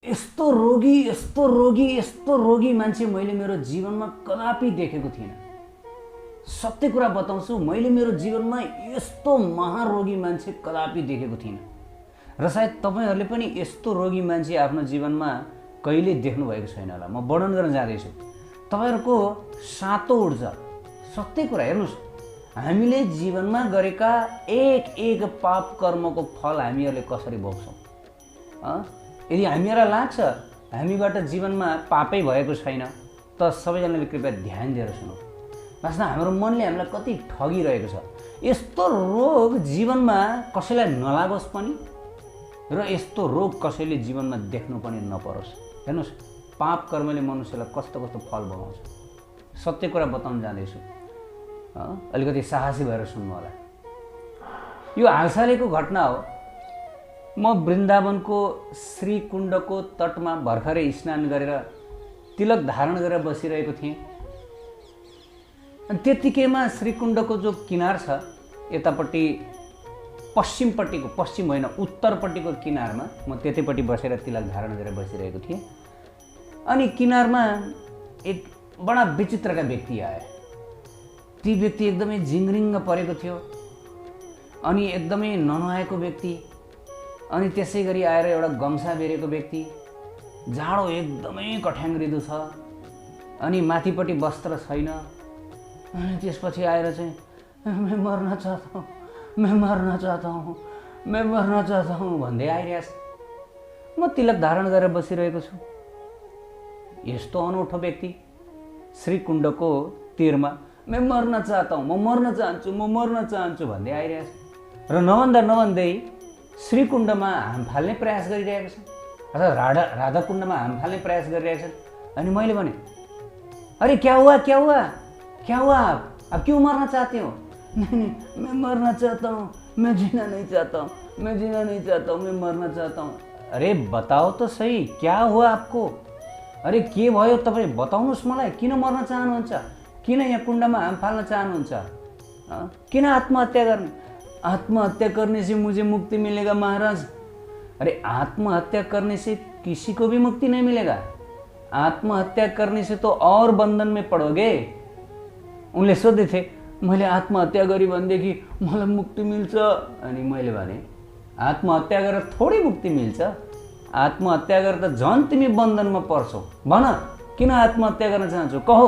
यस्तो रोगी मान्छे मैले मेरो जीवनमा कदापि देखेको थिइनँ। सत्य कुरा बताउँछु, मैले मेरो जीवनमा यस्तो महारोगी मान्छे कदापि देखेको थिइनँ र सायद तपाईहरूले पनि यस्तो रोगी मान्छे आफ्नो जीवनमा कहिले देख्नुभएको छैन होला। म वर्णन गर्न जाँदैछु। तपाईहरूको सातो उठ्छ। सत्य कुरा हेर्नुहोस्, हामीले जीवनमा गरेका एक एक पाप कर्मको फल हामीहरूले कसरी भोग्छौँ। यदि हामीलाई लाग्छ हामीबाट जीवनमा पापै भएको छैन त सबैजनाले कृपया ध्यान दिएर सुनौ। वास्तवमा हाम्रो मनले हामीलाई कति ठगिरहेको छ। यस्तो रोग जीवनमा कसैलाई नलागोस् पनि र यस्तो रोग कसैले जीवनमा देख्नु पनि नपरोस्। हेर्नुहोस्, पाप कर्मले मनुष्यलाई कस्तो कस्तो फल भोगाउँछ। सत्य कुरा बताउन जाँदैछु, अलिकति साहसी भएर सुन्नु होला। यो हालसालैको घटना हो। म वृन्दावनको श्रीकुण्डको तटमा भर्खरै स्नान गरेर तिलक धारण गरेर बसिरहेको थिएँ। अनि त्यतिकैमा श्रीकुण्डको जो किनार छ यतापट्टि पश्चिमपट्टिको, पश्चिम होइन उत्तरपट्टिको किनारमा म त्यतैपट्टि बसेर तिलक धारण गरेर बसिरहेको थिएँ। अनि किनारमा एक बडा विचित्रका व्यक्ति आए। ती व्यक्ति एकदमै जिङ्रिङ्ग परेको थियो अनि एकदमै ननुहाएको व्यक्ति, अनि त्यसै गरी आएर एउटा गम्छा बेरेको व्यक्ति। जाडो एकदमै कठ्याङ्ग्रिदो छ अनि माथिपट्टि वस्त्र छैन। अनि त्यसपछि आएर चाहिँ मैं मर्न चाहता हूँ भन्दै आइरहेछ। म तिलक धारण गरेर बसिरहेको छु। यस्तो अनौठो व्यक्ति श्रीकुण्डको तीरमा मैं मर्न चाहता हूँ, म मर्न चाहन्छु भन्दै आइरहेछ। र नभन्दै श्रीकुण्डमा हाम फाल्ने प्रयास गरिरहेको छ, अथवा राधाकुण्डमा हाम फाल्ने प्रयास गरिरहेको छ। अनि मैले भने, अरे क्या हुआ अब क्यों मरना चाहते हो? नहीं, मैं मरना चाहता हूँ, मैं जीना नहीं चाहता हूँ, मैं मरना चाहता हूँ। अरे बताओ तो सही, क्या हुआ आपको? अरे के भयो तपाईँ बताउनुहोस् मलाई। किन मर्न चाहनुहुन्छ? किन यहाँ कुण्डमा हाम फाल्न चाहनुहुन्छ? किन आत्महत्या गर्ने? आत्महत्या करने से मुझे मुक्ति मिलेगा महाराज। अरे आत्महत्या करने से किसी को भी मुक्ति नहीं मिलेगा। आत्महत्या करने से तो और बंधन में पड़ोगे। उनले सोध्दै थिए, मैले आत्महत्या गरी भनेदेखि मलाई मुक्ति मिल्छ। अनि मैले भने, आत्महत्या गरेर थोरै मुक्ति मिल्छ। आत्महत्या गरेर त झन् तिमी बन्धनमा पर्छौ। भन, किन आत्महत्या गर्न चाहन्छौ? कहो,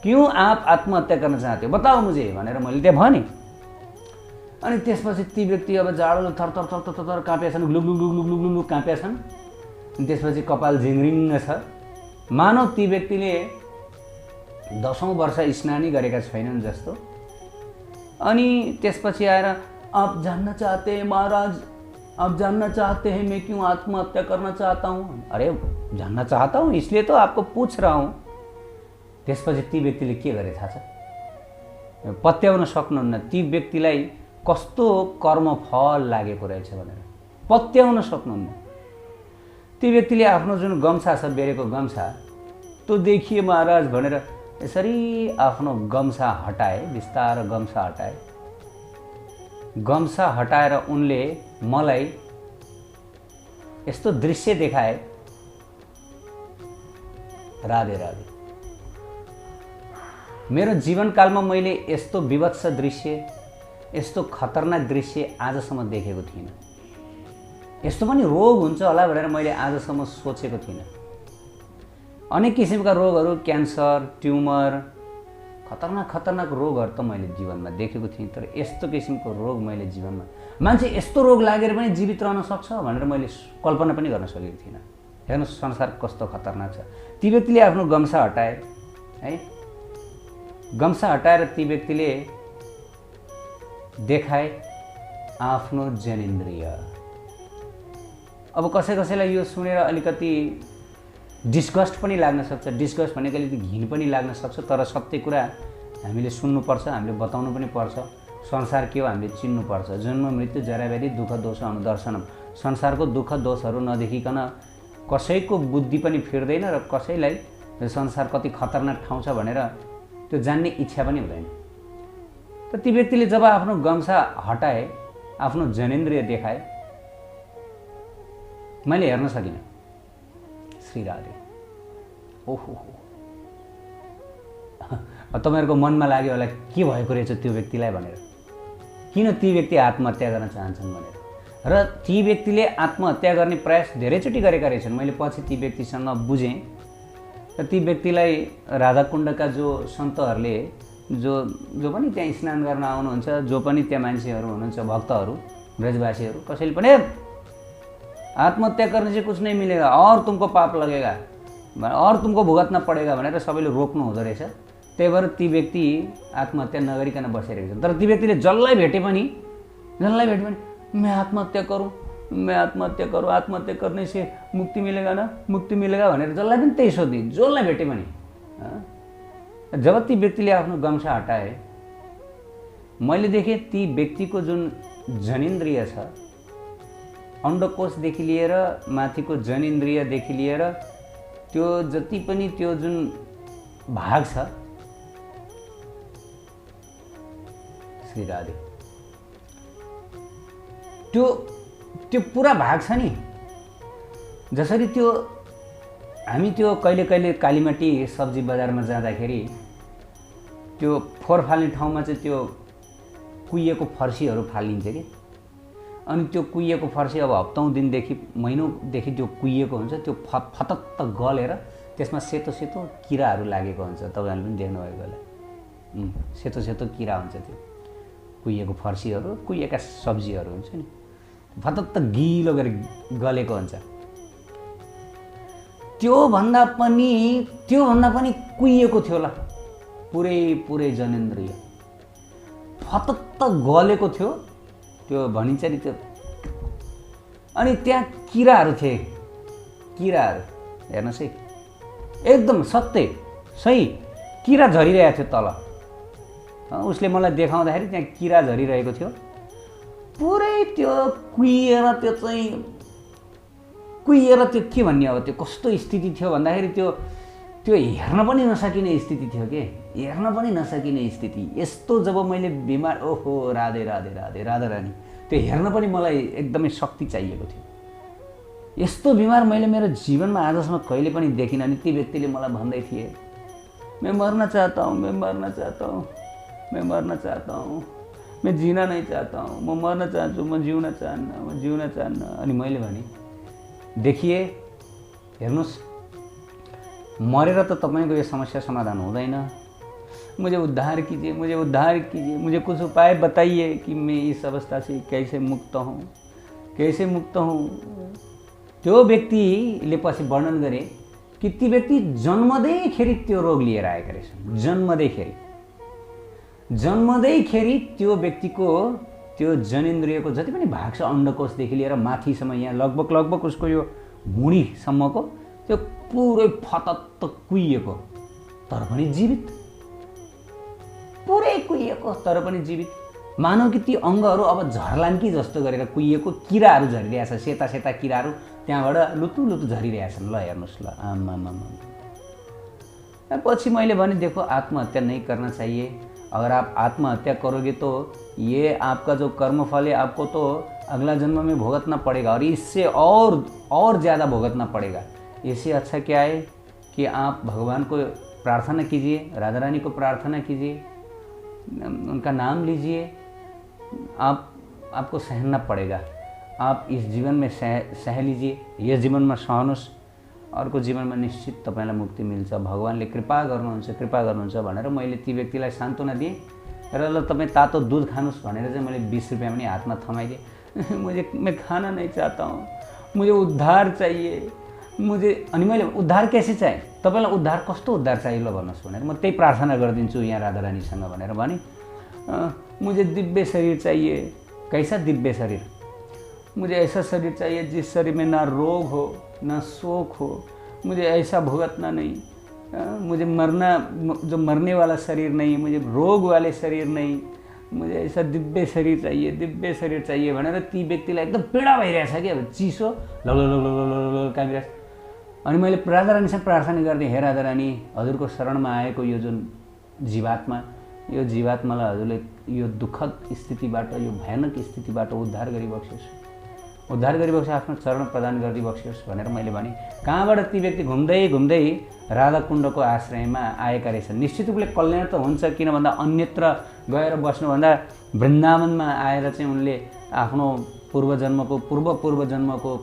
क्यों आप आत्महत्या गर्न चाहते हो, बताओ मुझे भनेर मैले त्यहाँ भने। अनि त्यसपछि ती व्यक्ति अब जाडोले थर काँपेछन्, ग्लुग काँपेछन्। अनि त्यसपछि कपाल झिङ्रिङ्ग छ, मानव ती व्यक्तिले 10औं वर्ष स्नानै गरेका छैनन् जस्तो। अनि त्यसपछि आएर, आप जानना चाहते हैं महाराज, आप जानना चाहते हैं मैं क्यों आत्महत्या करना चाहता हूँ? अरे जानना चाहता हूँ, इसलिए तो आपको पूछ रहा हूँ। त्यसपछि ती व्यक्तिले के गरे थाहा छ? पत्याउन सक्नुहुन्न ती व्यक्तिलाई कस्तो कर्मफल लागेको रहेछ भनेर पत्याउन सक्नुहुन्न। ती व्यक्तिले आफ्नो जुन गम्छा छ, बेरेको गम्छा, तो देखिए महाराज भनेर यसरी आफ्नो गम्छा हटाए, बिस्तार गम्छा हटाए। गम्छा हटाएर उनले मलाई यस्तो दृश्य देखाए, राधे राधे। मेरो जीवनकालमा मैले यस्तो विभत्स दृश्य, यस्तो खतरनाक दृश्य आजसम्म देखेको थिइनँ। यस्तो पनि रोग हुन्छ होला भनेर मैले आजसम्म सोचेको थिइनँ। अनेक किसिमका रोगहरू, क्यान्सर, ट्युमर, खतरनाक रोगहरू त मैले जीवनमा देखेको थिएँ, तर यस्तो किसिमको रोग मैले जीवनमा, मान्छे यस्तो रोग लागेर पनि जीवित रहन सक्छ भनेर मैले कल्पना पनि गर्न सकेको थिइनँ। हेर्नुहोस् संसार कस्तो खतरनाक छ। ती व्यक्तिले आफ्नो गम्छा हटाए है, गम्छा हटाएर ती व्यक्तिले देखाए आफ्नो जनेन्द्रिय। अब कसैलाई यो सुनेर अलिकति डिस्गस्ट पनि लाग्न सक्छ। डिस्गस्ट भनेको अलिकति घिन पनि लाग्न सक्छ, तर सत्य कुरा हामीले सुन्नुपर्छ, हामीले बताउनु पनि पर्छ। संसार के हो हामीले चिन्नुपर्छ। जन्म मृत्यु जरा व्याधि दुःख दोष अनुदर्शनम। संसारको दुःख दोषहरू नदेखिकन कसैको बुद्धि पनि फिर्दैन र कसैलाई संसार कति खतरनाक ठाउँ छ भनेर त्यो जान्ने इच्छा पनि हुँदैन। त ती व्यक्तिले जब आफ्नो गम्छा हटाए, आफ्नो जनेन्द्रिय देखाए, मैले हेर्न सकिनँ। श्री राधे। ओहो, तपाईँहरूको मनमा लाग्यो होला के भएको रहेछ त्यो व्यक्तिलाई भनेर, किन ती व्यक्ति आत्महत्या गर्न चाहन्छन् भनेर। र ती व्यक्तिले आत्महत्या गर्ने प्रयास धेरैचोटि गरेका रहेछन्। मैले पछि ती व्यक्तिसँग बुझेँ र ती व्यक्तिलाई राधाकुण्डका जो सन्तहरूले जो पनि त्यहाँ स्नान गर्न आउनुहुन्छ, जो पनि त्यहाँ मान्छेहरू हुनुहुन्छ, भक्तहरू, ब्रजवासीहरू, कसैले पनि आत्महत्या करने से कुछ नहीं मिलेगा और तुमको पाप लगेगा और तुमको भुगतना पड़ेगा भनेर सबैले रोक्नु हुँदो रहेछ। त्यही भएर ती व्यक्ति आत्महत्या नगरिकन बसिरहेको छ। तर ती व्यक्तिले जसलाई भेटे पनि मैं आत्महत्या करूँ, आत्महत्या करने से मुक्ति मिलेगा ना, मुक्ति मिलेगा भनेर जसलाई पनि त्यही सोधि, जसलाई भेटे पनि। जब ती व्यक्तिले आफ्नो गम्छा हटाए, मैले देखेँ ती व्यक्तिको जुन जनेन्द्रिय छ, अंडकोशदेखि लिएर माथिको जनेन्द्रियदेखि लिएर त्यो जति पनि त्यो जुन भाग छ, श्री राधे, त्यो पुरा भाग छ नि। जसरी त्यो हामी त्यो कहिले कहिले कालीमाटी सब्जी बजारमा जाँदाखेरि त्यो फोहोर फाल्ने ठाउँमा चाहिँ त्यो कुहिएको फर्सीहरू फालिन्छ कि, अनि त्यो कुहिएको फर्सी अब हप्तौं दिनदेखि महिनौंदेखि त्यो कुहिएको हुन्छ, त्यो फतत्त गलेर त्यसमा सेतो सेतो किराहरू लागेको हुन्छ। तपाईहरुले पनि देख्नुभएको होला, सेतो सेतो किरा हुन्छ त्यो कुहिएको फर्सीहरू, कुहिएका सब्जीहरू हुन्छ नि, फतत्त गिलो गरी गलेको हुन्छ। त्यो भन्दा पनि कुहिएको थियो ल, पुरै जनेन्द्रिय फतत्त गलेको थियो त्यो भनिन्छ नि त्यो। अनि त्यहाँ किराहरू थिए, किराहरू हेर्नुस् है, एकदम सत्य सही किरा झरिरहेको थियो तल। उसले मलाई देखाउँदाखेरि त्यहाँ किरा झरिरहेको थियो, पुरै त्यो कुहिएर त्यो के भन्ने, अब त्यो कस्तो स्थिति थियो भन्दाखेरि त्यो हेर्न पनि नसकिने स्थिति थियो के, हेर्न पनि नसकिने स्थिति। यस्तो जब मैले बिमार, ओहो राधे राधे राधे राधा रानी, त्यो हेर्न पनि मलाई एकदमै शक्ति चाहिएको थियो। यस्तो बिमार मैले मेरो जीवनमा आजसम्म कहिले पनि देखिनँ। अनि ती व्यक्तिले मलाई भन्दै थिए, मैं मरना चाहता हूँ, मैं मरना चाहता हूँ, मैं मरना चाहता हूँ, मैं जीना नहीं चाहता हूँ, म मर्न चाहन्छु, म जिउन चाहन्न। अनि मैले भने, देखिए हेर्नुस्, मरेर त तपाईको यो समस्या समाधान हुँदैन। मुझे उद्धार कीजिए, मुझे उद्धार कीजिए, मुझे कुछ उपाय बताइए कि मैं इस अवस्था से कैसे मुक्त हूँ, कैसे मुक्त हूँ। त्यो व्यक्तिले पछि वर्णन गरे कि ती व्यक्ति जन्मदैखेरि त्यो रोग लिएर आएका रहेछन्। जन्मदैखेरि त्यो व्यक्तिको त्यो जनेन्द्रियको जति पनि भाग छ, अंडकोशदेखि लिएर माथिसम्म, यहाँ लगभग उसको यो भुँडीसम्मको त्यो पुरै फतत्त कुहिएको, तर पनि जीवित, पुरै कुहिएको तर पनि जीवित। मानौ कि ती अङ्गहरू अब झर्लान् कि जस्तो गरेर कुहिएको किराहरू झरिरहेछ, सेता सेता किराहरू त्यहाँबाट लुतु झरिरहेछन्। ल हेर्नुस् ल, आमामामा। पछि मैले भने, देखो आत्महत्या नहीं करना चाहिए। अगर आप आत्महत्या करोगे तो ये आपका जो कर्मफल है आपको तो अगला जन्म में भुगतना पड़ेगा, और इससे और ज़्यादा भुगतना पड़ेगा। इससे अच्छा क्या है कि आप भगवान को प्रार्थना कीजिए, राधा रानी को प्रार्थना कीजिए, उनका नाम लीजिए। आपको सहना पड़ेगा, आप इस जीवन में सह लीजिए, यस जीवनमा सहनुस्, अर्को जीवनमा निश्चित तपाईलाई मुक्ति मिल्छ, भगवानले कृपा गर्नुहुन्छ भनेर मैले ती व्यक्तिलाई सान्त्वना दिएँ। र ल तपाईँ तातो दुध खानुस् भनेर चाहिँ मैले 20 रुपियाँ पनि हातमा थमाइदिएँ। मैं खाना नहीं चाहता हूँ, मुझे उद्धार चाहिए, मुझे। अनि मैले उद्धार कैसे चाहिए, तपाईलाई उद्धार कस्तो उद्धार चाहिए ल भन्नुहोस् भनेर म त्यही प्रार्थना गरिदिन्छु यहाँ राधा रानीसँग भनेर भने। मुझे दिव्य शरीर चाहिए। कैसा दिव्य शरीर? मुझे ऐसा शरीर चाहिए जिस शरीर में ना रोग हो ना शोक हो, मुझे ऐसा भुगतना नहीं, मुझे जो मरने वाला शरीर नहीं, मुझे रोग वाले शरीर नहीं, मुझे ऐसा दिव्य शरीर चाहिए भनेर ती व्यक्तिलाई एकदम पीडा भइरहेछ कि, अब चिसो लग कामिरहेछ। अनि मैले राधा रानीसँग प्रार्थना गर्दै, हे राधा रानी, हजुरको शरणमा आएको यो जुन जीवात्मालाई हजुरले यो दुःखद स्थितिबाट, यो भयानक स्थितिबाट उद्धार गरिबक्सोस्, उद्धार गरिबक्छ, आफ्नो चरण प्रदान गरिदिबक्सियोस् भनेर मैले भने। कहाँबाट ती व्यक्ति घुम्दै घुम्दै राधाकुण्डको आश्रयमा आएका रहेछन्। निश्चित रूपले कल्याण त हुन्छ, किन भन्दा अन्यत्र गएर बस्नुभन्दा वृन्दावनमा आएर चाहिँ उनले आफ्नो पूर्व जन्मको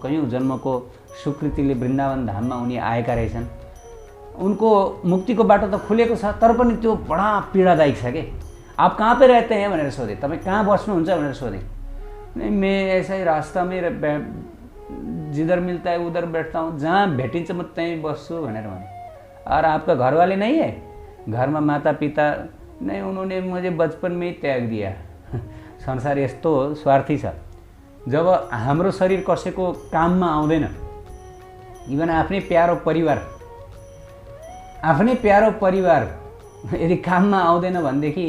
कयौँ जन्मको स्वीकृतिले वृन्दावन धाममा उनी आएका रहेछन्। उनको मुक्तिको बाटो त खुलेको छ, तर पनि त्यो बडा पीडादायक छ कि। आप कहाँ पे रहते हैं भनेर सोधेँ, तपाईँ कहाँ बस्नुहुन्छ भनेर सोधेँ। नहीं, मैं ऐसा ही रास्ता में जिधर मिलता है उधर बैठता हूँ, जहाँ भेटिन्छ म त्यहीँ बस्छु भनेर भने। और आपका घर वाले नहीं है, घर में माता पिता नहीं, उन्होंने मुझे बचपन में ही त्याग दिया। संसार यस्तो स्वार्थी छ। जब हाम्रो शरीर कसैको काममा आउँदैन, इभन आफ्नै प्यारो परिवार यदि काममा आउँदैन भनेदेखि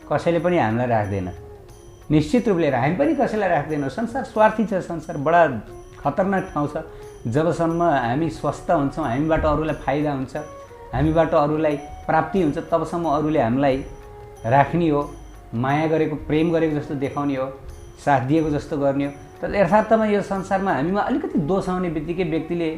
कसैले पनि हामीलाई राख्दैन। निश्चित रूपले हामी पनि कसैलाई राख्दैनौँ। संसार स्वार्थी छ, संसार बडा खतरनाक ठाउँ छ। जबसम्म हामी स्वस्थ हुन्छौँ, हामीबाट अरूलाई फाइदा हुन्छ, हामीबाट अरूलाई प्राप्ति हुन्छ, तबसम्म अरूले हामीलाई राख्ने हो, माया गरेको प्रेम गरेको जस्तो देखाउने हो, साथ दिएको जस्तो गर्ने हो। तर यथार्थमा यो संसारमा हामीमा अलिकति दोष आउने बित्तिकै व्यक्तिले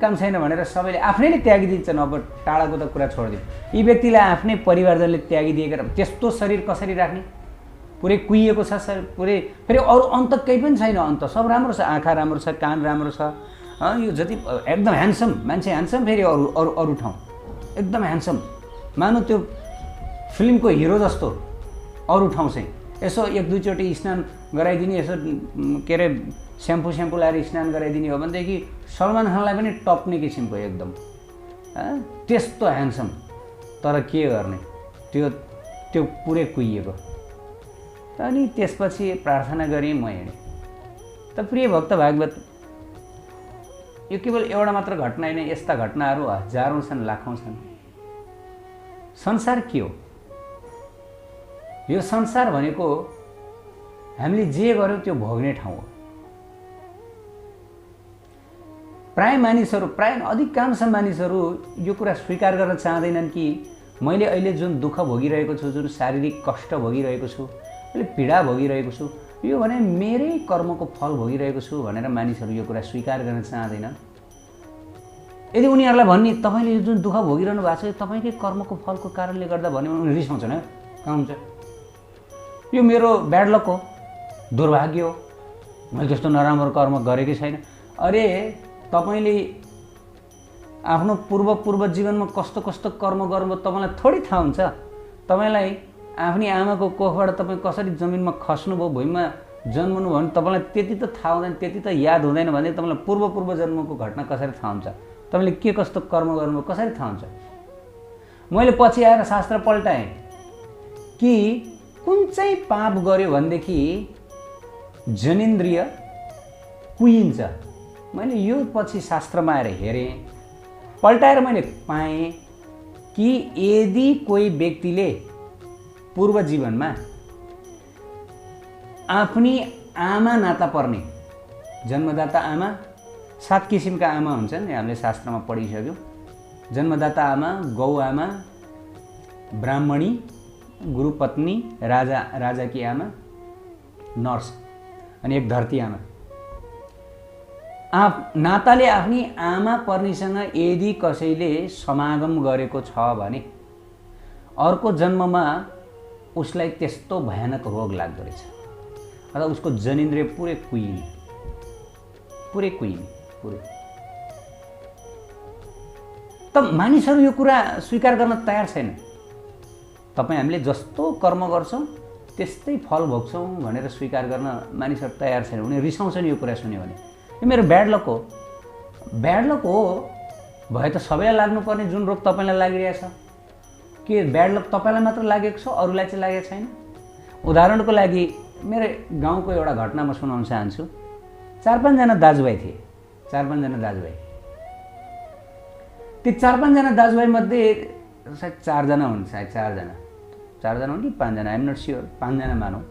काम छैन भनेर सबैले आफ्नैले त्यागिदिन्छन्। अब टाढाको त कुरा छोडिदिउँ, यी व्यक्तिलाई आफ्नै परिवारजनले त्यागिदिएका, त्यस्तो शरीर कसरी राख्ने? पुरै कुहिएको छ शरीर, पुरै फेरि अरू अन्त केही पनि छैन। अन्त सब राम्रो छ, आँखा राम्रो छ, कान राम्रो छ, यो जति एकदम ह्यान्डसम मान्छे, ह्यान्डसम फेरि अरू ठाउँ एकदम ह्यान्डसम, मानु त्यो फिल्मको हिरो जस्तो अरू ठाउँ चाहिँ। यसो एक दुईचोटि स्नान गराइदिने, यसो के अरे स्याम्पू लाएर स्नान गराइदिने हो भनेदेखि सलमान खानलाई पनि टप्ने किसिमको एकदम त्यस्तो ह्यान्डसम। तर के गर्ने, त्यो पुरै कुहिएको। अनि त्यसपछि प्रार्थना गरेँ, म हिँडेँ। त प्रिय भक्त भागवत, यो केवल एउटा मात्र घटना होइन, यस्ता घटनाहरू हजारौँ छन्, लाखौँ छन्। संसार के हो? यो संसार भनेको हामीले जे गर्यौँ त्यो भोग्ने ठाउँ हो। प्राय अधिकांश मानिसहरू यो कुरा स्वीकार गर्न चाहँदैनन् कि मैले अहिले जुन दुःख भोगिरहेको छु, जुन शारीरिक कष्ट भोगिरहेको छु, मैले पीडा भोगिरहेको छु, यो भने मेरै कर्मको फल भोगिरहेको छु भनेर मानिसहरू यो कुरा स्वीकार गर्न चाहँदैनन्। यदि उनीहरूलाई भन्ने तपाईँले यो जुन दुःख भोगिरहनु भएको छ यो तपाईँकै कर्मको फलको कारणले गर्दा भन्यो भने उनीहरू रिसाउँछन्। कहाँ हुन्छ, यो मेरो ब्याड लक हो, दुर्भाग्य हो, मैले त्यस्तो नराम्रो कर्म गरेकै छैन। अरे तपाईँले आफ्नो पूर्व जीवनमा कस्तो कर्म गर्नुभयो तपाईँलाई थोरै थाहा हुन्छ? तपाईँलाई आफ्नै आमाको कोखबाट तपाईँ कसरी जमिनमा खस्नुभयो, भुइँमा जन्मनु भयो भने तपाईँलाई त्यति त थाहा हुँदैन, त्यति त याद हुँदैन भने तपाईँलाई पूर्व जन्मको घटना कसरी थाहा हुन्छ? तपाईँले के कस्तो कर्म गर्नुभयो कसरी थाहा हुन्छ? मैले पछि आएर शास्त्र पल्टाएँ कि कुन चाहिँ पाप गर्यो भनेदेखि जनेन्द्रिय कुहिन्छ। मैले यो पछि शास्त्रमा आएर हेरेँ, पल्टाएर मैले पाएँ कि यदि कोही व्यक्तिले पूर्व जीवनमा आफ्नी आमा नाता पर्ने, जन्मदाता आमा, 7 किसिमका आमा हुन्छन्, हामीले शास्त्रमा पढिसक्यौँ। जन्मदाता आमा, गौ आमा, ब्राह्मणी, गुरुपत्नी, राजाकी आमा, नर्स, अनि एक धरती आमा। नाताले आफ्नी आमा पर्नीसँग यदि कसैले समागम गरेको छ भने अर्को जन्ममा उसलाई त्यस्तो भयानक रोग लाग्दो रहेछ, अथवा उसको जनेन्द्रिय पुरै कुहिने। त मानिसहरू यो कुरा स्वीकार गर्न तयार छैन। तपाईँ हामीले जस्तो कर्म गर्छौँ त्यस्तै फल भोग्छौँ भनेर स्वीकार गर्न मानिसहरू तयार छैन। उनीहरू रिसाउँछन् यो कुरा सुन्यो भने। यो मेरो ब्याड लक हो। ब्याड लक हो भए त सबैलाई लाग्नुपर्ने जुन रोग तपाईँलाई लागिरहेछ, के ब्याड लक तपाईँलाई मात्र लागेको छ, अरूलाई चाहिँ लागेको छैन? उदाहरणको लागि मेरो गाउँको एउटा घटना म सुनाउन चाहन्छु। 4-5 जना दाजुभाइ थिए, 4-5 जना दाजुभाइ। ती 4-5 जना दाजुभाइ मध्ये सायद 4 जना हुन्, सायद 4 जना हुन् कि 5 जना, आइएम नट स्योर, 5 जना मानौँ।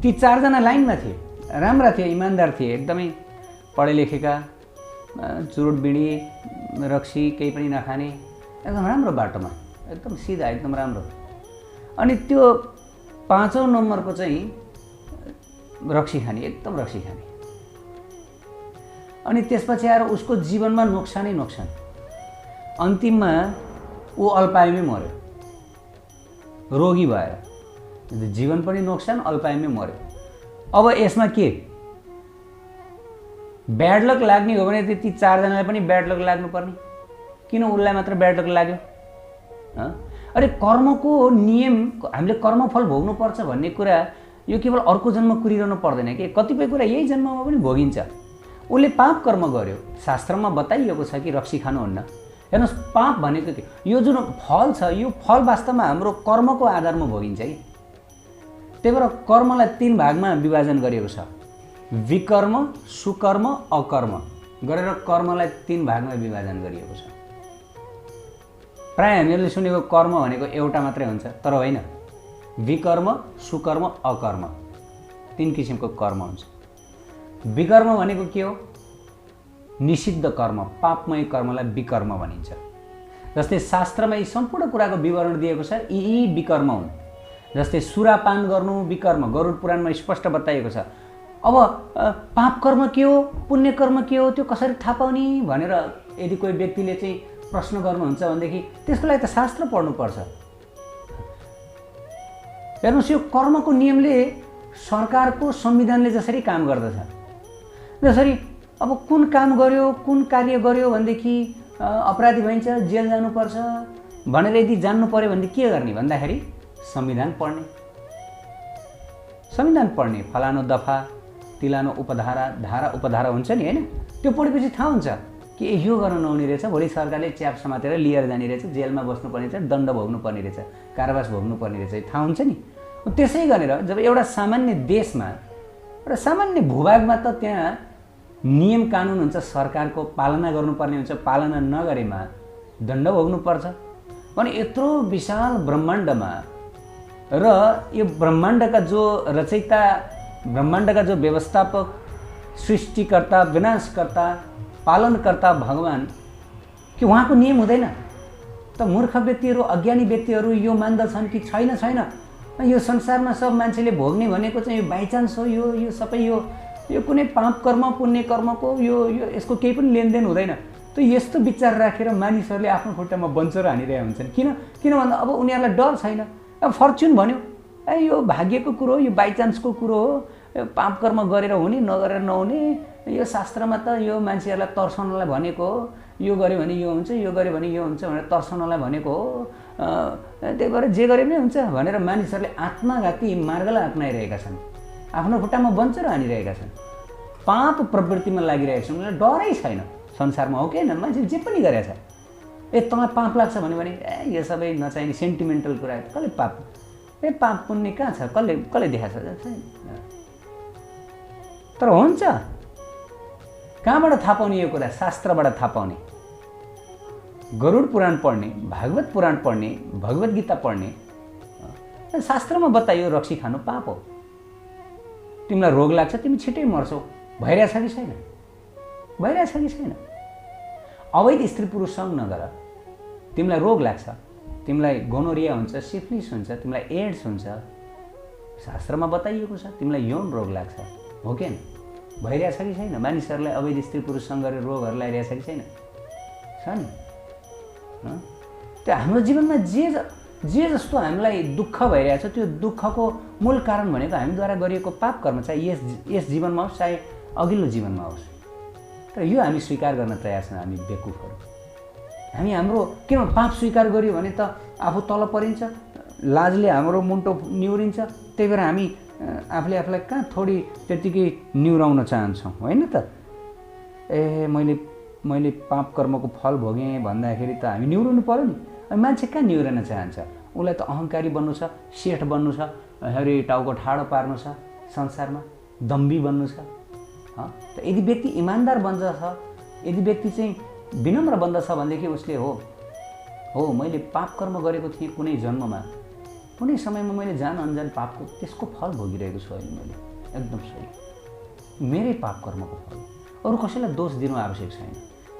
ती 4 जना लाइनमा थिए, राम्रा थिए, इमान्दार थिए, एकदमै पढे लेखेका, चुरोट बिडी रक्सी केही पनि नखाने, एकदम राम्रो बाटोमा, एकदम सिधा, एकदम राम्रो। अनि त्यो 5औं नम्बरको चाहिँ रक्सी खाने, एकदम रक्सी खाने। अनि त्यसपछि आएर उसको जीवनमा नोक्सानै नोक्सान। अन्तिममा ऊ अल्पायुमै मर्यो, रोगी भएर। जीवन पनि नोक्सान, अल्पायुमै मर्यो। अब यसमा के ब्याड लक लाग्ने हो भने ती 4 जनालाई पनि ब्याड लक लाग्नुपर्ने, किन उसलाई मात्र ब्याड लक लाग्यो? अरे कर्मको नियम, हामीले कर्मफल भोग्नुपर्छ भन्ने कुरा यो केवल अर्को जन्म कुरिरहनु पर्दैन कि, कतिपय कुरा यही जन्ममा पनि भोगिन्छ। उसले पाप कर्म गर्यो, शास्त्रमा बताइएको छ कि रक्सी खानुहुन्न। हेर्नुहोस्, पाप भनेको के? यो जुन फल छ, यो फल वास्तवमा हाम्रो कर्मको आधारमा भोगिन्छ कि। त्यही भएर कर्मलाई 3 भागमा विभाजन गरिएको छ, विकर्म, सुकर्म, अकर्म गरेर कर्मलाई 3 भागमा विभाजन गरिएको छ। प्राय हामीले सुनेको कर्म भनेको एउटा मात्रै हुन्छ, तर होइन। विकर्म, सुकर्म, अकर्म 3 किसिमको कर्म हुन्छ। विकर्म भनेको के हो? निषिद्ध कर्म, पापमय कर्मलाई विकर्म भनिन्छ। जस्तै शास्त्रमा यी सम्पूर्ण कुराको विवरण दिएको छ, यी विकर्म हुन्। जस्तै सुरापान गर्नु विकर्म, गरुड पुराणमा स्पष्ट बताइएको छ। अब पाप कर्म के हो, पुण्य कर्म के हो, त्यो कसरी थाहा पाउने भनेर यदि कोही व्यक्तिले चाहिँ प्रश्न गर्नुहुन्छ भनेदेखि त्यसको लागि त शास्त्र पढ्नुपर्छ। हेर्नुहोस्, यो कर्मको नियमले सरकारको संविधानले जसरी काम गर्दछ, जसरी अब कुन काम गर्यो, कुन कार्य गर्यो भनेदेखि अपराधी भइन्छ, जेल जानुपर्छ भनेर यदि जान्नु पर्यो भने के गर्ने भन्दाखेरि संविधान पढ्ने, संविधान पढ्ने। फलानो दफा, तिलानो उपधारा, धारा उपधारा हुन्छ नि, होइन? त्यो पढेपछि थाहा हुन्छ कि यो गर्न नहुने रहेछ, भोलि सरकारले च्याप समातेर लिएर जाने रहेछ, जेलमा बस्नुपर्ने रहेछ, दण्ड भोग्नुपर्ने रहेछ, कारावास भोग्नुपर्ने रहेछ, थाहा हुन्छ नि। त्यसै गरेर जब एउटा सामान्य देशमा, एउटा सामान्य भूभागमा त त्यहाँ नियम कानुन हुन्छ, सरकारको पालना गर्नुपर्ने हुन्छ, पालना नगरेमा दण्ड भोग्नुपर्छ भने यत्रो विशाल ब्रह्माण्डमा र यो ब्रह्माण्डका जो रचयिता, ब्रह्माण्डका जो व्यवस्थापक, सृष्टिकर्ता, विनाशकर्ता, पालनकर्ता भगवान कि उहाँको नियम हुँदैन त? मूर्ख व्यक्तिहरू, अज्ञानी व्यक्तिहरू यो मान्दछन् कि छैन छैन यो संसारमा सब मान्छेले भोग्ने भनेको चाहिँ यो बाइचान्स हो, यो सबै यो कुनै पाप कर्म पुण्य कर्मको यो यसको केही पनि लेनदेन हुँदैन। त यस्तो विचार राखेर मानिसहरूले आफ्नो खुट्टामा बन्चर हानिरहेका हुन्छन्। किन भन्दा अब उनीहरूलाई डर छैन। अब फर्च्युन भन्यो, यो भाग्यको कुरो हो, यो बाइचान्सको कुरो हो, यो पाप कर्म गरेर हुने नगरेर नहुने, यो शास्त्रमा त यो मान्छेहरूलाई तर्साउनलाई भनेको हो, यो गर्यो भने यो हुन्छ, यो गर्यो भने यो हुन्छ भनेर तर्साउनलाई भनेको हो। त्यही भएर जे गरे पनि हुन्छ भनेर मानिसहरूले आत्मघाती मार्गलाई अपनाइरहेका छन्, आफ्नो खुट्टामा बन्चर हानिरहेका छन्, पाप प्रवृत्तिमा लागिरहेका छन्। उनीहरूलाई डरै छैन संसारमा, हो कि होइन? मान्छेले जे पनि गरेछ, तँलाई पाप लाग्छ भने यो सबै नचाहिने सेन्टिमेन्टल कुरा, कसले पाप, पाप पुण्य कहाँ छ, कसले देखाएको छ? तर हुन्छ, कहाँबाट थाहा पाउने यो कुरा? शास्त्रबाट थाहा पाउने। गरुड पुराण पढ्ने, भागवत पुराण पढ्ने, भगवत गीता पढ्ने। शास्त्रमा बताइयो रक्सी खानु पाप हो, तिमीलाई रोग लाग्छ, तिमी छिटै मर्छौ, भइरहेछ कि छैन? भइरहेछ कि छैन? अवैध स्त्री पुरुषसँग नगर, तिमीलाई रोग लाग्छ, तिमीलाई गोनोरिया हुन्छ, सिफिलिस हुन्छ, तिमीलाई एड्स हुन्छ, शास्त्रमा बताइएको छ। तिमीलाई यौन रोग लाग्छ, हो कि होइन? भइरहेछ कि छैन? मानिसहरूलाई अवैध स्त्री पुरुषसँग गरेर रोगहरू लगाइरहेछ कि छैन? छ नि। त्यो हाम्रो जीवनमा जे जस्तो हामीलाई दुःख भइरहेछ, त्यो दुःखको मूल कारण भनेको हामीद्वारा गरिएको पाप कर्म, चाहे यस जीवनमा होस् चाहे अघिल्लो जीवनमा होस्। तर यो हामी स्वीकार गर्न तयार छौँ, हामी बेकुफहरू। हामी हाम्रो किन पाप स्वीकार गर्यो भने त आफू तल परिन्छ, लाजले हाम्रो मुन्टो निहुरिन्छ। त्यही भएर हामी आफूलाई कहाँ थोडी त्यतिकै निहुराउन चाहन्छौँ, होइन त? मैले पाप कर्मको फल भोगेँ भन्दाखेरि त हामी निहुरिनु पर्यो नि। अनि मान्छे कहाँ निहुरन चाहन्छ? उसलाई त अहङ्कारी बन्नु छ, सेठ बन्नु छ, टाउको ठाडो पार्नु छ, संसारमा दम्बी बन्नु छ। त यदि व्यक्ति इमान्दार बन्दछ, यदि व्यक्ति चाहिँ विनम्र बन्दछ भनेदेखि उसले हो मैले पाप कर्म गरेको थिएँ कुनै जन्ममा, कुनै समयमा मैले जान अनजान पापको त्यसको फल भोगिरहेको छु अहिले मैले, एकदम सही, मेरै पाप कर्मको फल। अरू कसैलाई दोष दिनु आवश्यक छैन,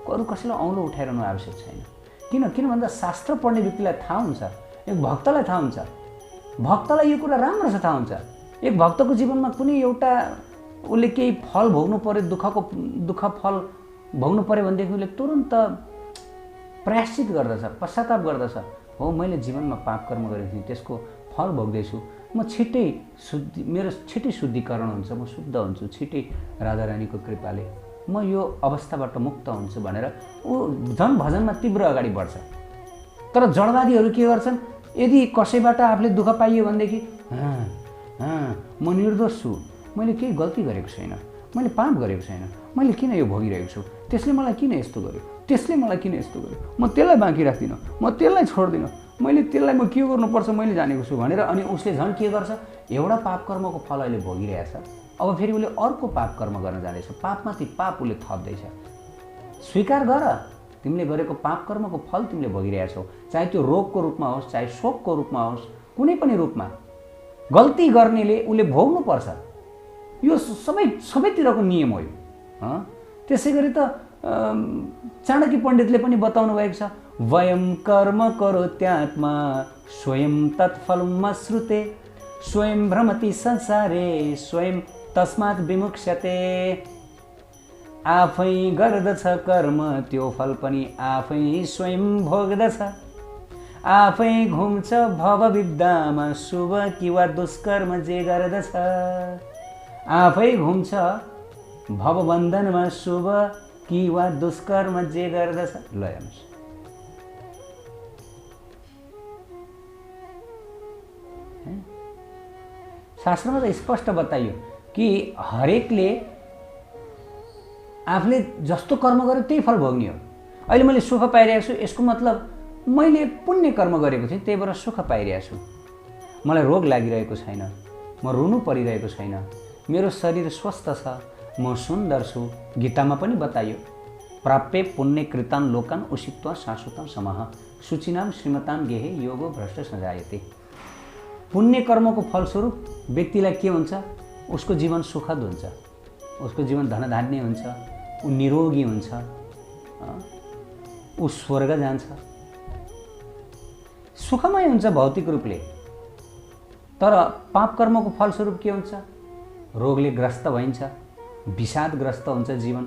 अरू कसैलाई औँलो उठाइरहनु आवश्यक छैन। किन भन्दा शास्त्र पढ्ने व्यक्तिलाई थाहा हुन्छ, एक भक्तलाई थाहा हुन्छ, भक्तलाई यो कुरा राम्रो छ थाहा हुन्छ एक भक्तको जीवनमा कुनै एउटा उसले केही फल भोग्नु पर्यो, दुःख फल भोग्नु पर्यो भनेदेखि उसले तुरन्त प्रायश्चित गर्दछ, पश्चाताप गर्दछ। हो, मैले जीवनमा पाप कर्म गरेको थिएँ, त्यसको फल भोग्दैछु, म छिट्टै मेरो छिट्टै शुद्धिकरण हुन्छ, म शुद्ध हुन्छु छिट्टै राधा रानीको कृपाले, म यो अवस्थाबाट मुक्त हुन्छु भनेर ऊ झन् भजनमा तीव्र अगाडि बढ्छ। तर जडवादीहरू के गर्छन्, यदि कसैबाट आफूले दुःख पाइयो भनेदेखि म निर्दोष छु, मैले केही गल्ती गरेको छैन, मैले पाप गरेको छैन, मैले किन यो भोगिरहेको छु, त्यसले मलाई किन यस्तो गर्यो, त्यसले मलाई किन यस्तो गर्यो, म त्यसलाई बाँकी राख्दिनँ, म त्यसलाई छोड्दिनँ, मैले त्यसलाई म के गर्नुपर्छ मैले जानेको छु भनेर अनि उसले झन् के गर्छ, एउटा पाप कर्मको फल अहिले भोगिरहेछ, अब फेरि उसले अर्को पाप कर्म गर्न जाँदैछ, पापमाथि पाप उसले थप्दैछ। स्वीकार गर, तिमीले गरेको पाप कर्मको फल तिमीले भोगिरहेछौ, चाहे त्यो रोगको रूपमा होस्, चाहे शोकको रूपमा होस्, कुनै पनि रूपमा गल्ती गर्नेले उसले भोग्नुपर्छ। यो सबैतिरको नियम हो यो। त्यसै गरी त चाणक्य पण्डितले पनि बताउनु भएको छ, वयम कर्म करोत्यात्मा स्वयं तत्फलम श्रुते स्वयं भ्रमति संसारे स्वयं तस्मात् विमुक्ष्यते। आफै गर्दछ कर्म त्यो फल पनि आफै स्वयं भोग्दछ, आफै घुम्छ भव विद्यामा शुभ कि वा दुष्कर्म जे गर्दछ, आफै घुम्छ भवबन्धनमा शुभ कि वा दुष्कर्म जे गर्दछ। ल हेर्नुहोस्, शास्त्रमा त स्पष्ट बताइयो कि हरेकले आफूले जस्तो कर्म गर्यो त्यही फल भोग्ने हो। अहिले मैले सुख पाइरहेको छु, यसको मतलब मैले पुण्य कर्म गरेको थिएँ, त्यही भएर सुख पाइरहेको छु। मलाई रोग लागिरहेको छैन, म रुनु परिरहेको छैन, मेरो शरीर स्वस्थ छ, म सुन्दर छु। गीतामा पनि बताइयो, प्राप्य पुण्य कृतान लोकान उषित्वा शाश्वतम समः शुचिनाम श्रीमतान गेहे योगो भ्रष्ट सजायते। पुण्य कर्मको फलस्वरूप व्यक्तिलाई के हुन्छ, उसको जीवन सुखद हुन्छ, उसको जीवन धनधान्य हुन्छ, ऊ निरोगी हुन्छ, ऊ स्वर्ग जान्छ, सुखमय हुन्छ भौतिक रूपले। तर पाप कर्मको फलस्वरूप के हुन्छ, रोगले ग्रस्त भइन्छ, विषादग्रस्त हुन्छ जीवन,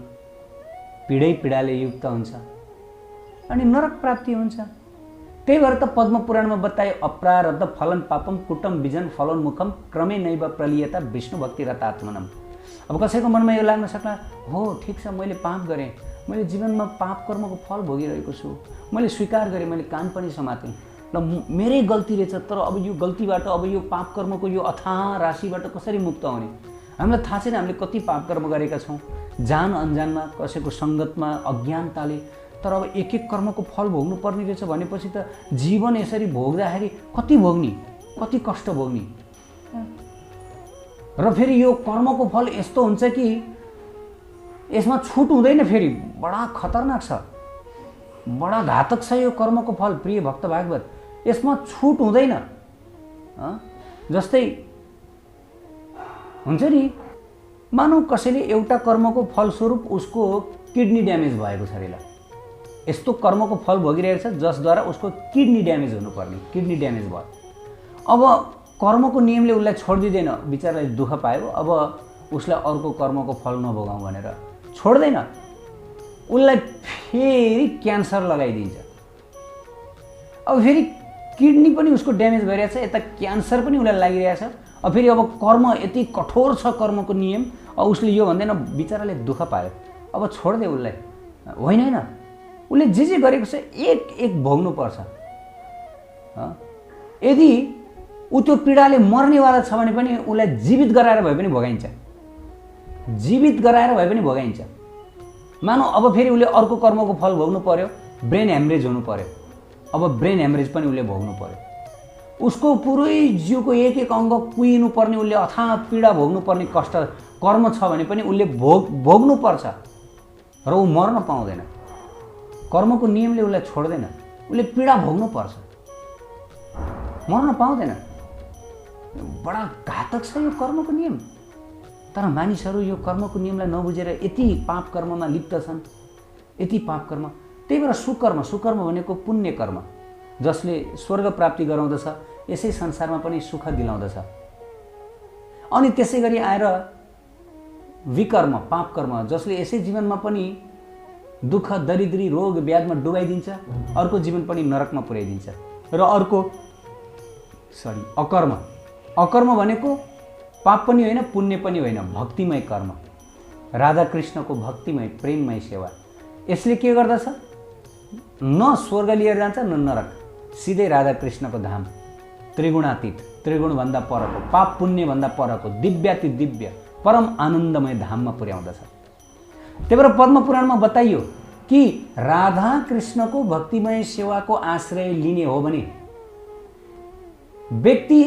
पीडाले युक्त हुन्छ अनि नरक प्राप्ति हुन्छ। त्यही भएर त पद्म पुराणमा बताए, अप्रारब्ध फलन पापम कुटम बिजन फलन मुखम क्रमे नैव प्रलियता विष्णु भक्ति रतात्मनम। अब कसैको मनमा यो लाग्न सक्ला, हो ठिक छ, मैले पाप गरेँ, मैले जीवनमा पाप कर्मको फल भोगिरहेको छु, मैले स्वीकार गरेँ, मैले कान पनि समातेँ, ल मेरै गल्ती रहेछ, तर अब यो गल्तीबाट, अब यो पाप कर्मको यो अथाह राशिबाट कसरी मुक्त हुने। हामीलाई थाहा छैन हामीले कति पाप कर्म गरेका छौँ, जान अनजानमा, कसैको सङ्गतमा, अज्ञानताले। तर अब एक एक कर्मको फल भोग्नु पर्ने रहेछ भनेपछि त जीवन यसरी भोग्दाखेरि कति भोग्ने, कति कष्ट भोग्ने। र फेरि यो कर्मको फल यस्तो हुन्छ कि यसमा छुट हुँदैन, फेरि बडा खतरनाक छ, बडा घातक छ यो कर्मको फल। प्रिय भक्त भागवत, यसमा छुट हुँदैन। जस्तै हुन्छ नि, मानौ कसैले एउटा कर्मको फलस्वरूप उसको किडनी ड्यामेज भएको छ अरे, ल यस्तो कर्मको फल भोगिरहेको छ जसद्वारा उसको किडनी ड्यामेज हुनुपर्ने, किडनी ड्यामेज भयो। अब कर्मको नियमले उसलाई छोडिदिँदैन, बिचाराले दुःख पायो, अब उसलाई अर्को कर्मको फल नभोगाउँ भनेर छोड्दैन, उसलाई फेरि क्यान्सर लगाइदिन्छ। अब फेरि किडनी पनि उसको ड्यामेज भइरहेछ, यता क्यान्सर पनि उसलाई लागिरहेछ। अब फेरि अब कर्म यति कठोर छ कर्मको नियम, अब उसले यो भन्दैन, बिचाराले दुःख पायो, अब छोड्दे उसलाई। होइन होइन, उसले जे गरेको छ एक एक भोग्नुपर्छ। यदि ऊ त्यो पीडाले मर्नेवाला छ भने पनि उसलाई जीवित गराएर भए पनि भोगाइन्छ, जीवित गराएर भए पनि भोगाइन्छ। मानौ अब फेरि उसले अर्को कर्मको फल भोग्नु पर्यो, ब्रेन ह्यामरेज हुनु पर्यो, अब ब्रेन ह्यामरेज पनि उसले भोग्नु पर्यो, उसको पुरै जिउको एक एक अङ्ग कुहिनु पर्ने, उसले अथाह पीडा भोग्नु पर्ने कष्ट कर्म छ भने पनि उसले भोग्नु पर्छ र ऊ मर्न पाउँदैन। कर्मको नियमले उसलाई छोड्दैन, उसले पीडा भोग्नु पर्छ, मर्न पाउँदैन। बडा घातक छ यो कर्मको नियम। तर मानिसहरू यो कर्मको नियमलाई नबुझेर यति पाप कर्ममा लिप्त छन्, यति पाप कर्म। त्यही भएर सुकर्म, सुकर्म भनेको पुण्य कर्म जसले स्वर्ग प्राप्ति गराउँदछ, यसै संसारमा पनि सुख दिलाउँदछ। अनि त्यसै गरी आएर विकर्म पाप कर्म जसले यसै जीवनमा पनि दुःख दरिद्री रोग व्याधमा डुबाइदिन्छ, अर्को जीवन पनि नरकमा पुर्याइदिन्छ। र अर्को अकर्म। अकर्म भनेको पाप पनि होइन पुण्य पनि होइन, भक्तिमय कर्म, राधा कृष्णको भक्तिमय प्रेममय सेवा। यसले के गर्दछ? न स्वर्ग लिएर जान्छ न नरक, सिधै राधा कृष्णको धाम, त्रिगुणातीत, त्रिगुणभन्दा परको, पाप पुण्यभन्दा परको दिव्याति दिव्य परम आनन्दमय धाममा पुर्याउँदछ। त्यही भएर पद्म पुराणमा बताइयो कि राधा कृष्णको भक्तिमय सेवाको आश्रय लिने हो भने व्यक्ति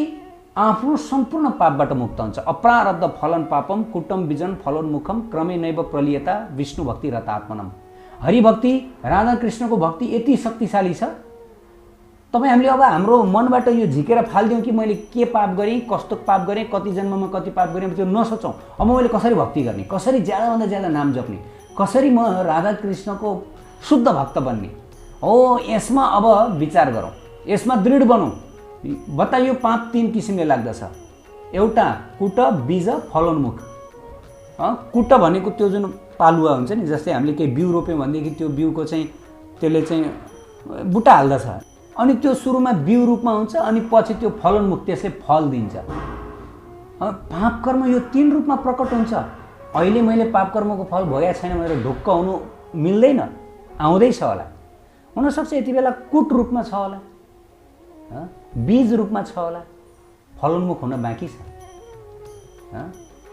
आफ्नो सम्पूर्ण पापबाट मुक्त हुन्छ। अप्रारब्ध फलन पापम कुटम बिजन फलोन्मुखम क्रमे नैव प्रलियता विष्णु भक्ति रतात्मनम। हरिभक्ति, राधा कृष्णको भक्ति यति शक्तिशाली छ। तपाईँ हामीले अब हाम्रो मनबाट यो झिकेर फालिदिउँ कि मैले के पाप गरेँ, कस्तो पाप गरेँ, कति जन्ममा कति पाप गरेँ, त्यो नसोचौँ। अब मैले कसरी भक्ति गर्ने, कसरी ज्यादाभन्दा ज्यादा नाम जप्ने, कसरी म राधा कृष्णको शुद्ध भक्त बन्ने हो, यसमा अब विचार गरौँ, यसमा दृढ बनौँ। बताइयो पाप 3 किसिमले लाग्दछ। एउटा कुट, बीज, फलोन्मुख। कुट भनेको त्यो जुन पालुवा हुन्छ नि, जस्तै हामीले केही बिउ रोप्यौँ भनेदेखि त्यो बिउको चाहिँ त्यसले चाहिँ बुट्टा हाल्दछ, अनि त्यो सुरुमा बिउ रूपमा हुन्छ अनि पछि त्यो फलोन्मुख, त्यसले फल दिन्छ। पाप कर्म यो 3 रूपमा प्रकट हुन्छ। अहिले मैले पाप कर्मको फल भोगेको छैन भनेर ढुक्क हुनु मिल्दैन, आउँदैछ होला। हुनसक्छ यति बेला कुट रूपमा छ होला, बीज रूपमा छ होला, फलोन्मुख हुन बाँकी छ।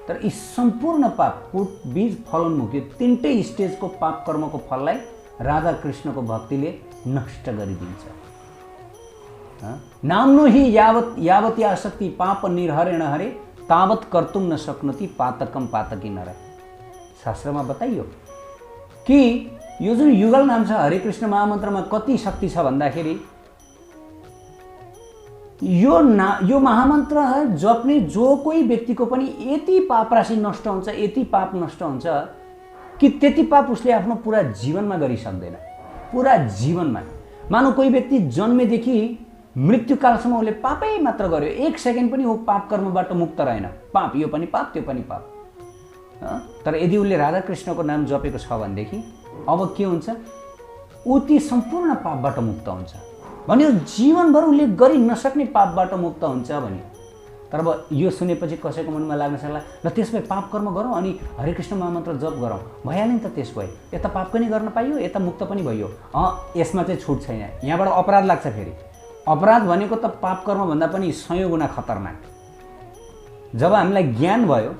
तर यी सम्पूर्ण पाप, कुट, बीज, फलोन्मुख, यो 3टै स्टेजको पाप कर्मको फललाई राधा कृष्णको भक्तिले नष्ट गरिदिन्छ। नाम्नो हि यावत आसक्ति पाप निर्हरेण हरे तावत कर्तुम न शक्नोति पातकम पातकी नर। शास्त्रमा बताइयो कि यो जुन युगल नाम छ हरे कृष्ण महामन्त्रमा कति शक्ति छ भन्दाखेरि यो महामन्त्र जप्ने जो कोही व्यक्तिको पनि यति पाप राशि नष्ट हुन्छ, यति पाप नष्ट हुन्छ कि त्यति पाप उसले आफ्नो पुरा जीवनमा गरिसक्दैन। पुरा जीवनमा मानौ कोही व्यक्ति जन्मेदेखि मृत्युकालसम्म उसले पापै मात्र गर्यो, 1 सेकेन्ड पनि ऊ पाप कर्मबाट मुक्त रहेन। पाप, यो पनि पाप, त्यो पनि पाप। तर यदि उसले राधा कृष्णको नाम जपेको छ भनेदेखि अब के हुन्छ? ऊ ती सम्पूर्ण पापबाट मुक्त हुन्छ भन्यो। जीवनभर उसले गरि नसक्ने पापबाट मुक्त हुन्छ भन्यो। तर अब यो सुनेपछि कसैको मनमा लाग्न सक्ला, ल त्यसमै पाप कर्म गरौँ अनि हरे कृष्ण महामन्त्र जप गरौँ, भइहाल्यो नि त। त्यस भए यता पाप पनि गर्न पाइयो, यता मुक्त पनि भयो। यसमा चाहिँ छुट छैन। यहाँबाट अपराध लाग्छ। फेरि अपराध भनेको त पाप कर्म भन्दा पनि 100 गुणा खतरनाक। जब हामीलाई ज्ञान भयो,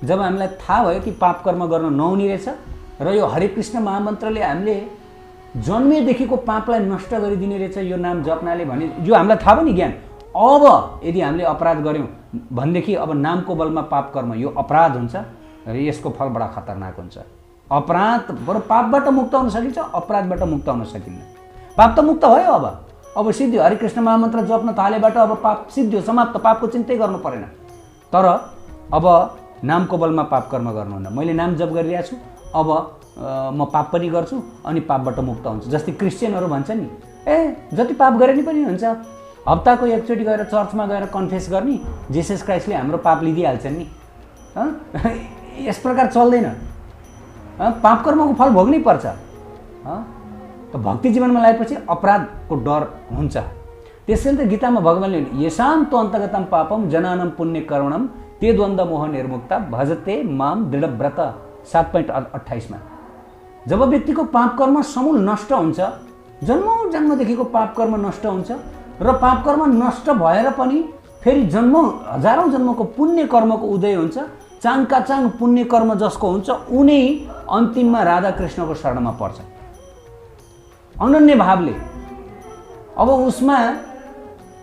जब हामीलाई थाहा भयो कि पाप कर्म गर्न नहुने रहेछ र यो हरे कृष्ण महामन्त्रले हामीले जन्मेदेखिको पापलाई नष्ट गरिदिने रहेछ यो नाम जप्नाले भने, यो हामीलाई थाहा भयो नि ज्ञान। अब यदि हामीले अपराध गऱ्यौँ भनेदेखि अब नामको बलमा पाप कर्म यो अपराध हुन्छ र यसको फल बडा खतरनाक हुन्छ। अपराध बरु पापबाट मुक्त हुन सकिन्छ, अपराधबाट मुक्त हुन सकिन्न। पाप त मुक्त भयो। अब सिद्धियो, हरे कृष्ण महामन्त्र जप्न थालेबाट अब पाप सिद्धियो, समाप्त। पापको चिन्तै गर्नु परेन। तर अब नामको बलमा पाप कर्म गर्नुहुन्न। मैले नाम जप गरिरहेको छु, अब म पाप पनि गर्छु अनि पापबाट मुक्त हुन्छ। जस्तै क्रिस्चियनहरू भन्छ नि, जति पाप गरे नि पनि हुन्छ, हप्ताको एकचोटि गएर चर्चमा गएर कन्फेस गर्ने, जिसस क्राइस्टले हाम्रो पाप लिदिहाल्छन् नि। यस प्रकार चल्दैन। पाप कर्मको फल भोग्नै पर्छ। त भक्ति जीवनमा लागेपछि अपराधको डर हुन्छ। त्यसैले त गीतामा भगवानले येषां तो अन्तगतम पापम जनानम पुण्य कर्मणम ते द्वन्द्व मोह निर्मुक्ता भजते माम दृढव्रत 7.28 मा। जब व्यक्तिको पाप कर्म समूल नष्ट हुन्छ, जन्मदेखिको पाप कर्म नष्ट हुन्छ र पाप कर्म नष्ट भएर पनि फेरि हजारौं जन्मको पुण्य कर्मको उदय हुन्छ। चाङका चाङ पुण्य कर्म जसको हुन्छ उनी अन्तिममा राधा कृष्णको शरणमा पर्छ अनन्य भावले। अब उसमा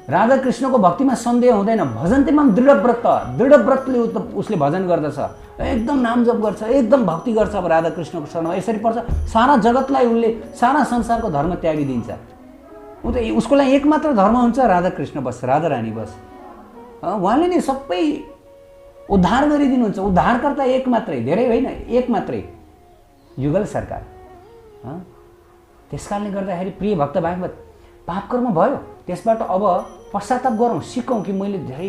राधा कृष्णको भक्तिमा सन्देह हुँदैन। भजन्तेमा दृढव्रतले उसले भजन गर्दछ, एकदम नाम जप गर्छ, एकदम भक्ति गर्छ। अब राधा कृष्णको शरणमा यसरी पर्छ, सारा जगतलाई उसले, सारा संसारको धर्म त्यागिदिन्छ। उसको लागि एकमात्र धर्म हुन्छ राधा कृष्ण बस, राधा रानी बस। उहाँले नै सबै उद्धार गरिदिनुहुन्छ। उद्धारकर्ता एक मात्रै, धेरै होइन, एक मात्रै, युगल सरकार। त्यसकारणले गर्दाखेरि प्रिय भक्त भागवत, पाप कर्म भयो, त्यसबाट अब पश्चाताप गरौँ, सिकौँ कि मैले धेरै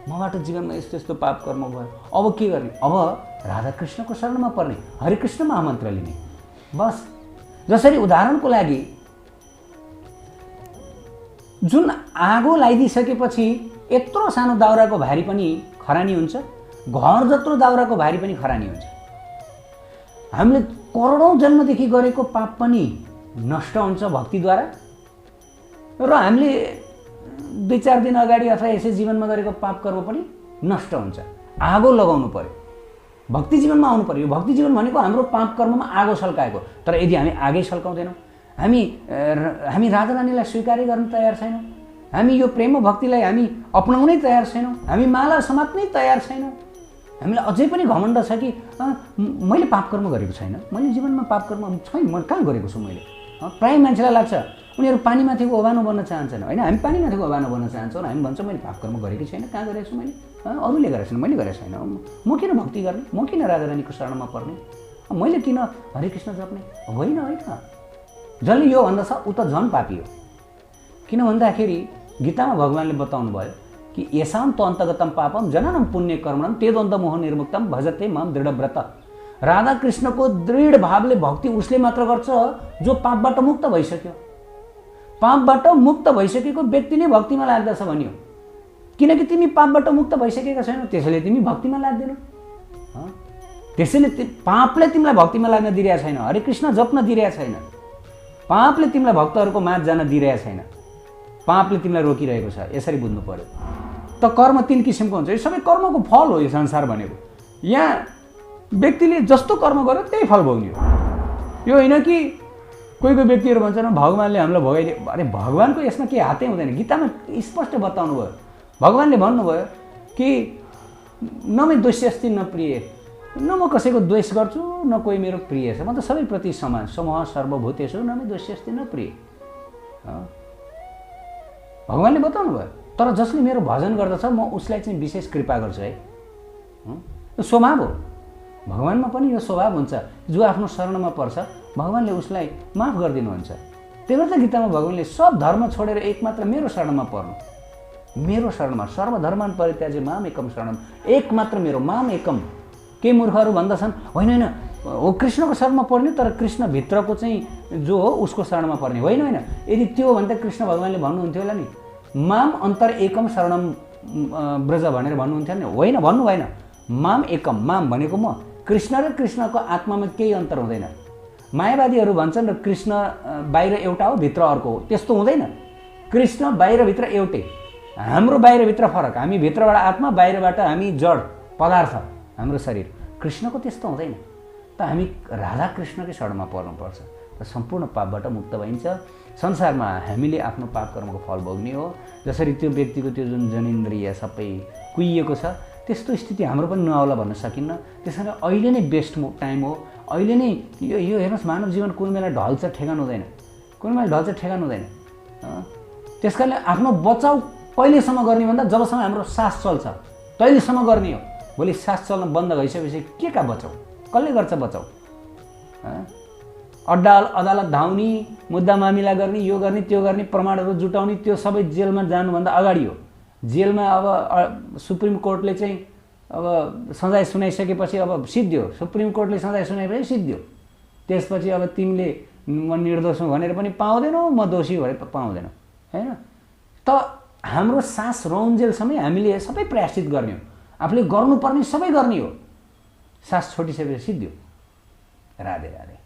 मबाट जीवनमा यस्तो यस्तो पाप कर्म भयो, अब के गर्ने? अब राधाकृष्णको शरणमा पर्ने, हरिकृष्ण महामन्त्र लिने, बस। जसरी उदाहरणको लागि जुन आगो लगाइदिइसकेपछि यत्रो सानो दाउराको भारी पनि खरानी हुन्छ, घर जत्रो दाउराको भारी पनि खरानी हुन्छ। हामीले करोडौँ जन्मदेखि गरेको पाप पनि नष्ट हुन्छ भक्तिद्वारा, र हामीले 2-4 दिन अगाडि अथवा यसै जीवनमा गरेको पाप कर्म पनि नष्ट हुन्छ। आगो लगाउनु पर्यो, भक्ति जीवनमा आउनु पर्यो। भक्ति जीवन भनेको हाम्रो पाप कर्ममा आगो सल्काएको। तर यदि हामी आगै सल्काउँदैनौँ, हामी राधा रानीलाई स्वीकारै गर्न तयार छैनौँ, हामी यो प्रेम भक्तिलाई हामी अपनाउनै तयार छैनौँ, हामी माला समात्नै तयार छैनौँ, हामीलाई अझै पनि घमण्ड छ कि मैले पाप कर्म गरेको छैन, मैले जीवनमा पाप कर्म छैन, म कहाँ गरेको छु मैले। प्रायः मान्छेलाई लाग्छ उनीहरू पानीमाथिको ओभानो बन्न चाहन्छन्, होइन? हामी पानीमाथिको ओभानो बन्न चाहन्छौँ, हामी भन्छौँ मैले पाप कर्म गरेकै छैन, कहाँ गरेको छु मैले, अरूले गरेको छैन, मैले गरेको छैन, म किन भक्ति गर्ने, म किन राधा रानीको शरणमा पर्ने, मैले किन हरिकृष्ण जप्ने? होइन, होइन, जसले यो भन्दछ ऊ त झन् पापी हो। किन भन्दाखेरि गीतामा भगवान्ले बताउनु भयो कि येषां तु अन्तगतम पापम जननम पुण्य कर्मणम तेदन्त मोह निर्मुक्तम भजते मम दृढव्रत। राधा कृष्णको दृढ भावले भक्ति उसले मात्र गर्छ जो पापबाट मुक्त भइसक्यो। पापबाट मुक्त भइसकेको व्यक्ति नै भक्तिमा लाग्दछ भनियो। किनकि तिमी पापबाट मुक्त भइसकेका छैनौ, त्यसैले तिमी भक्तिमा लाग्दैनौ। त्यसैले पापले तिमीलाई भक्तिमा लाग्न दिइरहेको छैन, हरिकृष्ण जप्न दिइरहेको छैन, पापले तिमीलाई भक्तहरूको माझ जान दिइरहेको छैन, पापले तिमीलाई रोकिरहेको छ। यसरी बुझ्नु पर्यो। त कर्म 3 किसिमको हुन्छ, यो सबै कर्मको फल हो। यो संसार भनेको यहाँ व्यक्तिले जस्तो कर्म गर्यो त्यही फल भोग्ने हो। यो होइन कि कोही कोही व्यक्तिहरू भन्छन् भगवान्ले हामीलाई भोगाइदियो। अरे भगवान्को यसमा केही हातै हुँदैन। गीतामा स्पष्ट बताउनु भयो, भगवान्ले भन्नुभयो कि न मै द्वेष्यस्ति न प्रिय, न म कसैको द्वेष गर्छु न कोही मेरो प्रिय छ, म त सबैप्रति समान। समूह सर्वभूतेषु न मै द्वेष्यस्ति न प्रिय, भगवान्ले बताउनु भयो। तर जसले मेरो भजन गर्दछ म उसलाई चाहिँ विशेष कृपा गर्छु है। यो स्वभाव हो। भगवानमा पनि यो स्वभाव हुन्छ, जो आफ्नो शरणमा पर्छ भगवान्ले उसलाई माफ गरिदिनुहुन्छ। त्यही भएर त गीतामा भगवान्ले सब धर्म छोडेर एकमात्र मेरो शरणमा पर्नु, मेरो शरणमा सर्वधर्मान परित्याज्य माम एकम शरणम, एकमात्र मेरो माम एकम। केही मूर्खहरू भन्दछन् होइन होइन हो कृष्णको शरणमा पर्ने, तर कृष्णभित्रको चाहिँ जो हो उसको शरणमा पर्ने होइन। होइन, यदि त्यो हो भने त कृष्ण भगवान्ले भन्नुहुन्थ्यो होला नि माम अन्तर एकम शरणम ब्रज भनेर भन्नुहुन्थ्यो नि, होइन भन्नु भएन। माम एकम, माम भनेको म, कृष्ण र कृष्णको आत्मामा केही अन्तर हुँदैन। मायावादीहरू भन्छन् र कृष्ण बाहिर एउटा हो भित्र अर्को हो, त्यस्तो हुँदैन। कृष्ण बाहिरभित्र एउटै, हाम्रो बाहिरभित्र फरक, हामी भित्रबाट आत्मा, बाहिरबाट हामी जड पदार्थ हाम्रो शरीर। कृष्णको त्यस्तो हुँदैन। त हामी राधा कृष्णकै शरणमा पर्नुपर्छ, र सम्पूर्ण पापबाट मुक्त भइन्छ। संसारमा हामीले आफ्नो पाप कर्मको फल भोग्ने हो। जसरी त्यो व्यक्तिको त्यो जुन जनेन्द्रिय सबै कुहिएको छ, त्यस्तो स्थिति हाम्रो पनि नआउला भन्न सकिन्न। त्यसैले अहिले नै बेस्ट टाइम हो। अहिले नै यो हेर्नुहोस्, मानव जीवन कुनै बेला ढल्छ ठेगान हुँदैन, कुनै बेला ढल्छ ठेगान हुँदैन। त्यस कारणले आफ्नो बचाउ कहिलेसम्म गर्ने भन्दा जबसम्म हाम्रो सास चल्छ तहिलेसम्म गर्ने हो। भोलि सास चल्न बन्द भइसकेपछि के का बचाउ, कसले गर्छ बचाउ? अड्डा अदालत धाउने, मुद्दा मामिला गर्ने, यो गर्ने त्यो गर्ने, प्रमाणहरू जुटाउने, त्यो सबै जेलमा जानुभन्दा अगाडि हो। जेलमा अब सुप्रिम कोर्टले चाहिँ अब सजाय सुनाइसकेपछि अब सिद्धियो, सुप्रिम कोर्टले सजाय सुनाएपछि सिद्धियो। त्यसपछि अब तिमीले म निर्दोष हुँ भनेर पनि पाउँदैनौ, म दोषी भनेर पाउँदैनौ, होइन? त हाम्रो सास रौन्जेलसम्मै हामीले सबै प्रायश्चित गर्ने हो, आफूले गर्नुपर्ने सबै गर्ने हो। सास छोडिसकेपछि सिद्धियो। राधे राधे।